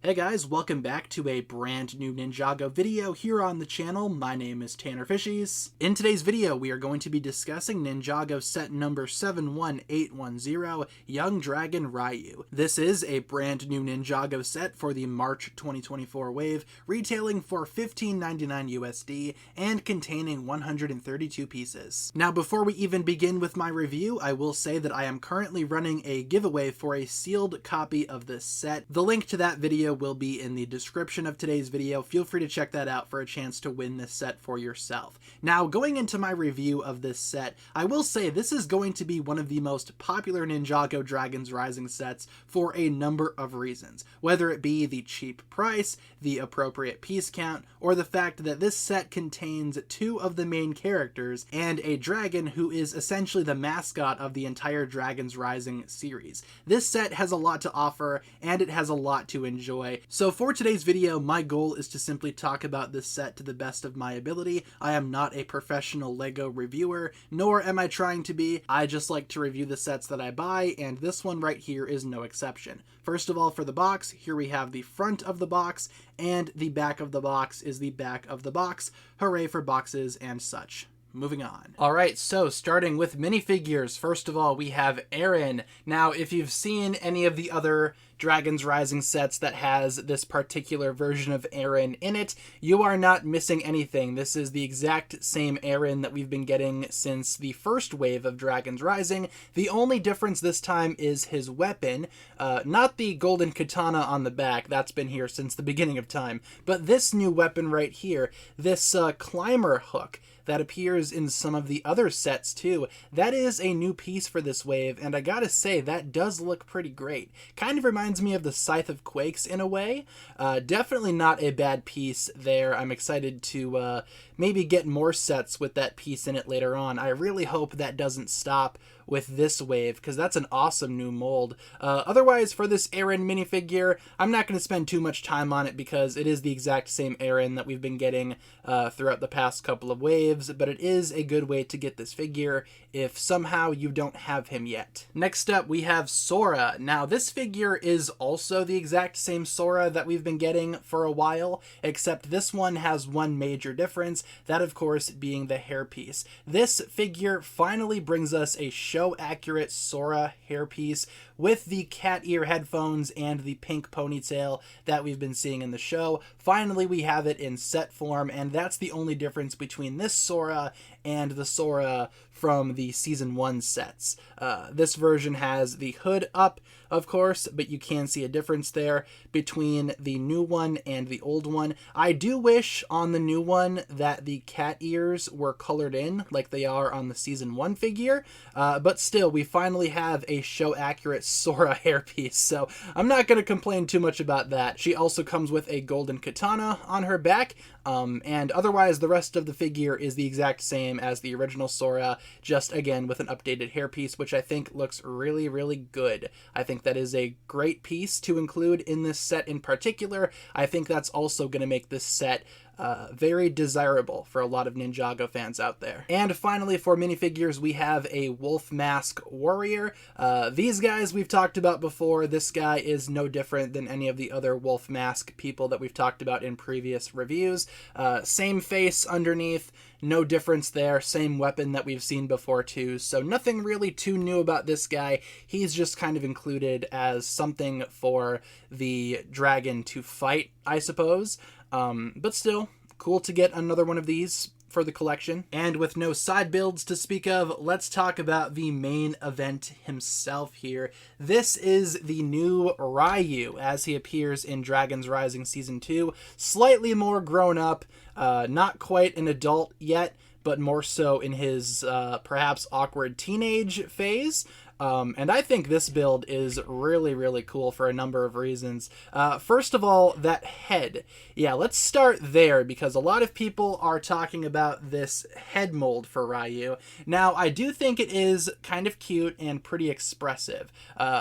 Hey guys, welcome back to a brand new Ninjago video here on the channel. My name is TannerFishies. In today's video, we are going to be discussing Ninjago set number 71810, Young Dragon Ryu. This is a brand new Ninjago set for the March 2024 wave, retailing for $15.99 USD and containing 132 pieces. Now, before we even begin with my review, I will say that I am currently running a giveaway for a sealed copy of this set. The link to that video will be in the description of today's video. Feel free to check that out for a chance to win this set for yourself. Now, going into my review of this set, I will say this is going to be one of the most popular Ninjago Dragons Rising sets for a number of reasons, whether it be the cheap price, the appropriate piece count, or the fact that this set contains two of the main characters and a dragon who is essentially the mascot of the entire Dragons Rising series. This set has a lot to offer and it has a lot to enjoy. So for today's video, my goal is to simply talk about this set to the best of my ability. I am not a professional LEGO reviewer, nor am I trying to be. I just like to review the sets that I buy, and this one right here is no exception. First of all, for the box, here we have the front of the box, and the back of the box is the back of the box. Hooray for boxes and such. Moving on. Alright, so starting with minifigures, first of all we have Eren. Now, if you've seen any of the other Dragons Rising sets that has this particular version of Eren in it, you are not missing anything. This is the exact same Eren that we've been getting since the first wave of Dragons Rising. The only difference this time is his weapon, not the golden katana on the back, that's been here since the beginning of time, but this new weapon right here, this climber hook that appears in some of the other sets too. That is a new piece for this wave, and I gotta say, that does look pretty great. Kind of reminds me of the Scythe of Quakes in a way. Definitely not a bad piece there. I'm excited to maybe get more sets with that piece in it later on. I really hope that doesn't stop with this wave, because that's an awesome new mold. Otherwise, for this Eren minifigure, I'm not going to spend too much time on it because it is the exact same Eren that we've been getting throughout the past couple of waves, but it is a good way to get this figure if somehow you don't have him yet. Next up, we have Sora. Now, this figure is also the exact same Sora that we've been getting for a while, except this one has one major difference, that of course being the hairpiece. This figure finally brings us a show-accurate Sora hairpiece with the cat ear headphones and the pink ponytail that we've been seeing in the show. Finally, we have it in set form, and that's the only difference between this Sora and the Sora from the Season 1 sets. This version has the hood up, of course, but you can see a difference there between the new one and the old one. I do wish on the new one that the cat ears were colored in like they are on the Season 1 figure, but still, we finally have a show-accurate Sora hairpiece, so I'm not going to complain too much about that. She also comes with a golden katana on her back, and otherwise the rest of the figure is the exact same as the original Sora, just again with an updated hairpiece, which I think looks really, really good. I think that is a great piece to include in this set in particular. I think that's also going to make this set very desirable for a lot of Ninjago fans out there. And finally, for minifigures, we have a Wolf Mask Warrior. These guys we've talked about before. This guy is no different than any of the other Wolf Mask people that we've talked about in previous reviews. Same face underneath, no difference there. Same weapon that we've seen before too, so nothing really too new about this guy. He's just kind of included as something for the dragon to fight, I suppose. But still, cool to get another one of these for the collection. And with no side builds to speak of, let's talk about the main event himself here. This is the new Ryu as he appears in Dragons Rising Season 2. Slightly more grown up, not quite an adult yet, but more so in his perhaps awkward teenage phase. And I think this build is really, really cool for a number of reasons. First of all, that head. Yeah, let's start there because a lot of people are talking about this head mold for Ryu. Now, I do think it is kind of cute and pretty expressive.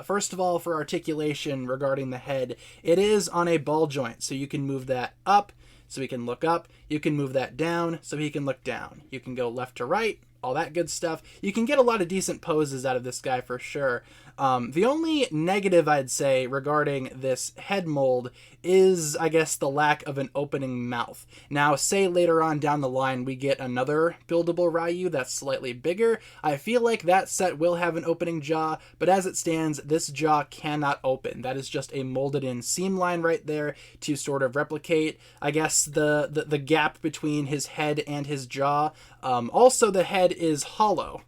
First of all, for articulation regarding the head, it is on a ball joint, so you can move that up so he can look up. You can move that down so he can look down. You can go left to right all that good stuff. You can get a lot of decent poses out of this guy for sure. The only negative I'd say regarding this head mold is, I guess, the lack of an opening mouth. Now, say later on down the line we get another buildable Ryu that's slightly bigger, I feel like that set will have an opening jaw, but as it stands, this jaw cannot open. That is just a molded in seam line right there to sort of replicate, I guess, the gap between his head and his jaw. Also, the head is hollow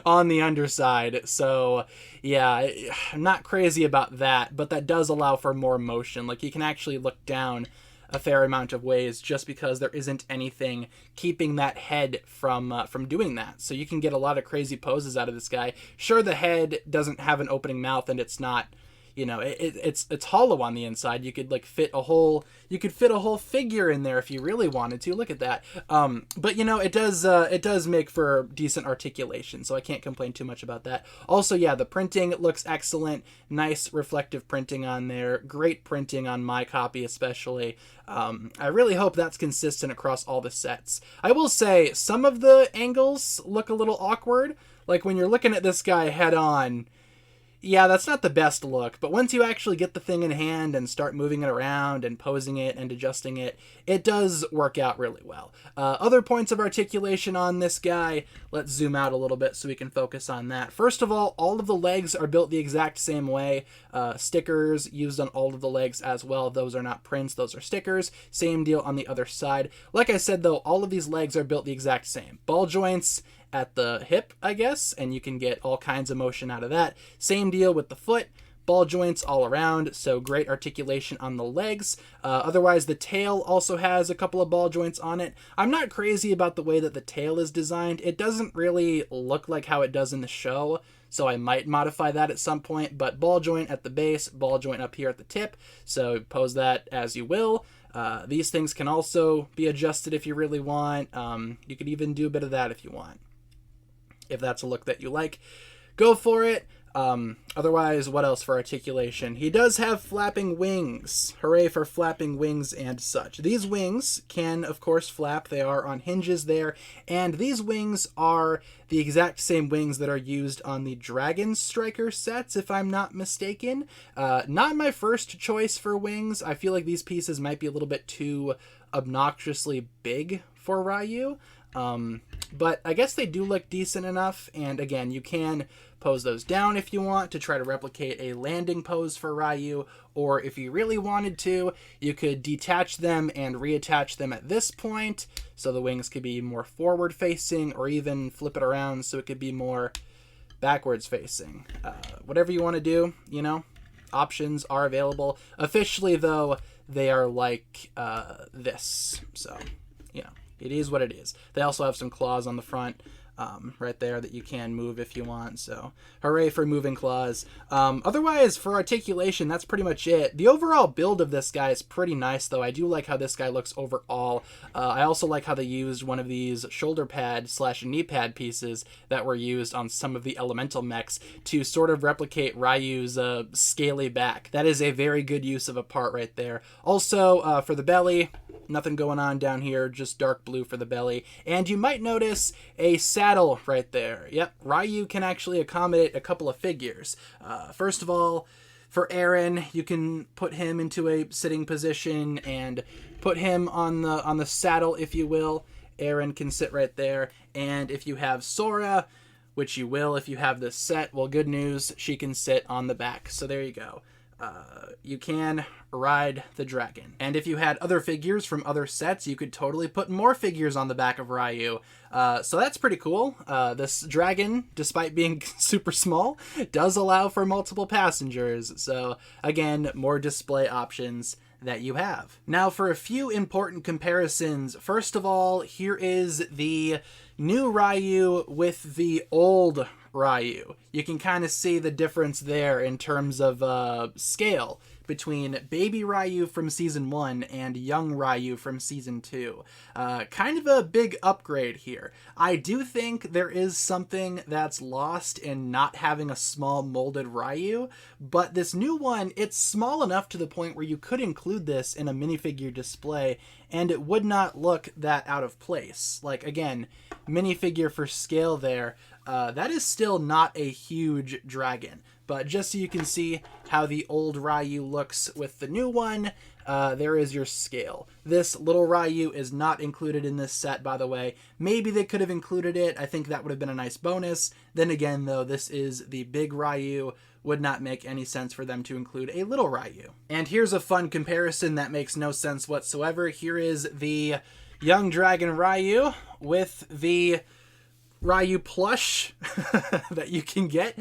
on the underside, so yeah, I'm not crazy about that, but that does allow for more motion. Like, you can actually look down a fair amount of ways just because there isn't anything keeping that head from doing that. So you can get a lot of crazy poses out of this guy. Sure, the head doesn't have an opening mouth and it's not, you know, it's hollow on the inside. You could like fit a whole figure in there if you really wanted to. Look at that. But you know, it does make for decent articulation, so I can't complain too much about that. Also, yeah, the printing looks excellent. Nice reflective printing on there. Great printing on my copy especially. I really hope that's consistent across all the sets. I will say some of the angles look a little awkward. Like when you're looking at this guy head on, yeah, that's not the best look, but once you actually get the thing in hand and start moving it around and posing it and adjusting it, it does work out really well. Other points of articulation on this guy, let's zoom out a little bit so we can focus on that. First of all of the legs are built the exact same way. Stickers used on all of the legs as well. Those are not prints, those are stickers. Same deal on the other side. Like I said though, all of these legs are built the exact same. Ball joints at the hip, I guess, and you can get all kinds of motion out of that. Same deal with the foot, ball joints all around, so great articulation on the legs. Otherwise, the tail also has a couple of ball joints on it. I'm not crazy about the way that the tail is designed. It doesn't really look like how it does in the show, so I might modify that at some point, but ball joint at the base, ball joint up here at the tip, so pose that as you will. These things can also be adjusted if you really want. You could even do a bit of that if you want. If that's a look that you like, go for it. Otherwise, what else for articulation? He does have flapping wings. Hooray for flapping wings and such. These wings can, of course, flap. They are on hinges there. And these wings are the exact same wings that are used on the Dragon Striker sets, if I'm not mistaken. Not my first choice for wings. I feel like these pieces might be a little bit too obnoxiously big for Ryu. But I guess they do look decent enough, and again, you can pose those down if you want to try to replicate a landing pose for Ryu, or if you really wanted to, you could detach them and reattach them at this point, so the wings could be more forward facing, or even flip it around so it could be more backwards facing. Whatever you want to do, you know, options are available. Officially, though, they are like this, so, you know. It is what it is. They also have some claws on the front right there that you can move if you want. So hooray for moving claws. Otherwise, for articulation, that's pretty much it. The overall build of this guy is pretty nice, though. I do like how this guy looks overall. I also like how they used one of these shoulder pad / knee pad pieces that were used on some of the elemental mechs to sort of replicate Ryu's scaly back. That is a very good use of a part right there. Also, for the belly, nothing going on down here, just dark blue for the belly. And you might notice a saddle right there. Yep, Ryu can actually accommodate a couple of figures. First of all, for Eren, you can put him into a sitting position and put him on the saddle, if you will. Eren can sit right there. And if you have Sora, which you will if you have this set, well, good news, she can sit on the back. So there you go. You can ride the dragon. And if you had other figures from other sets, you could totally put more figures on the back of Ryu. So that's pretty cool. This dragon, despite being super small, does allow for multiple passengers. So again, more display options that you have. Now for a few important comparisons. First of all, here is the new Ryu with the old Ryu. You can kind of see the difference there in terms of scale between baby Ryu from Season 1 and young Ryu from Season 2. Kind of a big upgrade here. I do think there is something that's lost in not having a small molded Ryu, but this new one, it's small enough to the point where you could include this in a minifigure display and it would not look that out of place. Like, again, minifigure for scale there, that is still not a huge dragon. But just so you can see how the old Ryu looks with the new one, there is your scale. This little Ryu is not included in this set, by the way. Maybe they could have included it. I think that would have been a nice bonus. Then again, though, this is the big Ryu. Would not make any sense for them to include a little Ryu. And here's a fun comparison that makes no sense whatsoever. Here is the young dragon Ryu with the Ryu plush that you can get.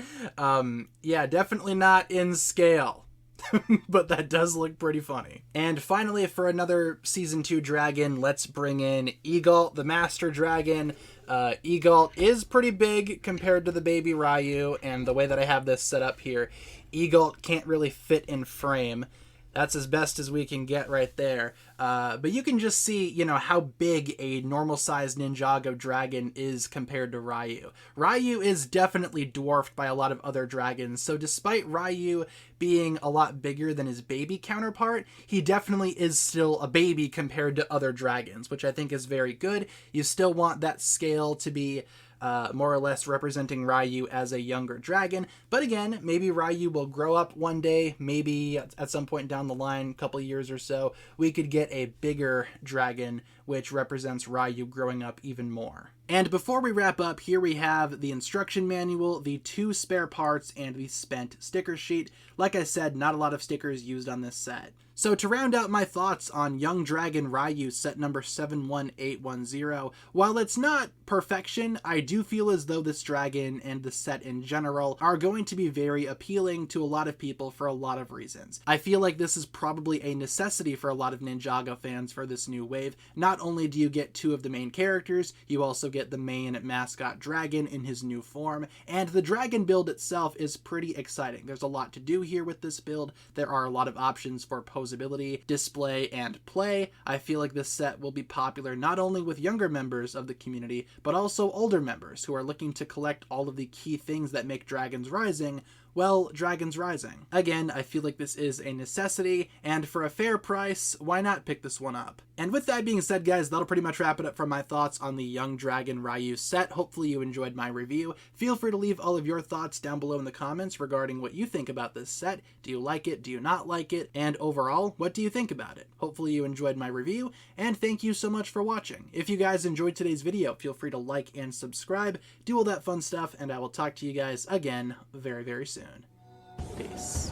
Yeah, definitely not in scale, but that does look pretty funny. And finally, for another Season 2 dragon, let's bring in Egalt, the Master Dragon. Egalt is pretty big compared to the baby Ryu, and the way that I have this set up here, Egalt can't really fit in frame. That's as best as we can get right there. But you can just see, you know, how big a normal-sized Ninjago dragon is compared to Ryu. Ryu is definitely dwarfed by a lot of other dragons, so despite Ryu being a lot bigger than his baby counterpart, he definitely is still a baby compared to other dragons, which I think is very good. You still want that scale to be more or less representing Ryu as a younger dragon. But again, maybe Ryu will grow up one day. Maybe at some point down the line, a couple years or so, we could get a bigger dragon, which represents Ryu growing up even more. And before we wrap up, here we have the instruction manual, the 2 spare parts, and the spent sticker sheet. Like I said, not a lot of stickers used on this set. So to round out my thoughts on Young Dragon Ryu set number 71810, while it's not perfection, I do feel as though this dragon and the set in general are going to be very appealing to a lot of people for a lot of reasons. I feel like this is probably a necessity for a lot of Ninjago fans for this new wave. Not only do you get 2 of the main characters, you also get the main mascot dragon in his new form, and the dragon build itself is pretty exciting. There's a lot to do here with this build. There are a lot of options for posability, display, and play. I feel like this set will be popular not only with younger members of the community, but also older members who are looking to collect all of the key things that make Dragons Rising, well, Dragons Rising. Again, I feel like this is a necessity, and for a fair price, why not pick this one up? And with that being said, guys, that'll pretty much wrap it up for my thoughts on the Young Dragon Ryu set. Hopefully you enjoyed my review. Feel free to leave all of your thoughts down below in the comments regarding what you think about this set. Do you like it? Do you not like it? And overall, what do you think about it? Hopefully you enjoyed my review, and thank you so much for watching. If you guys enjoyed today's video, feel free to like and subscribe, do all that fun stuff, and I will talk to you guys again very, very soon. Peace.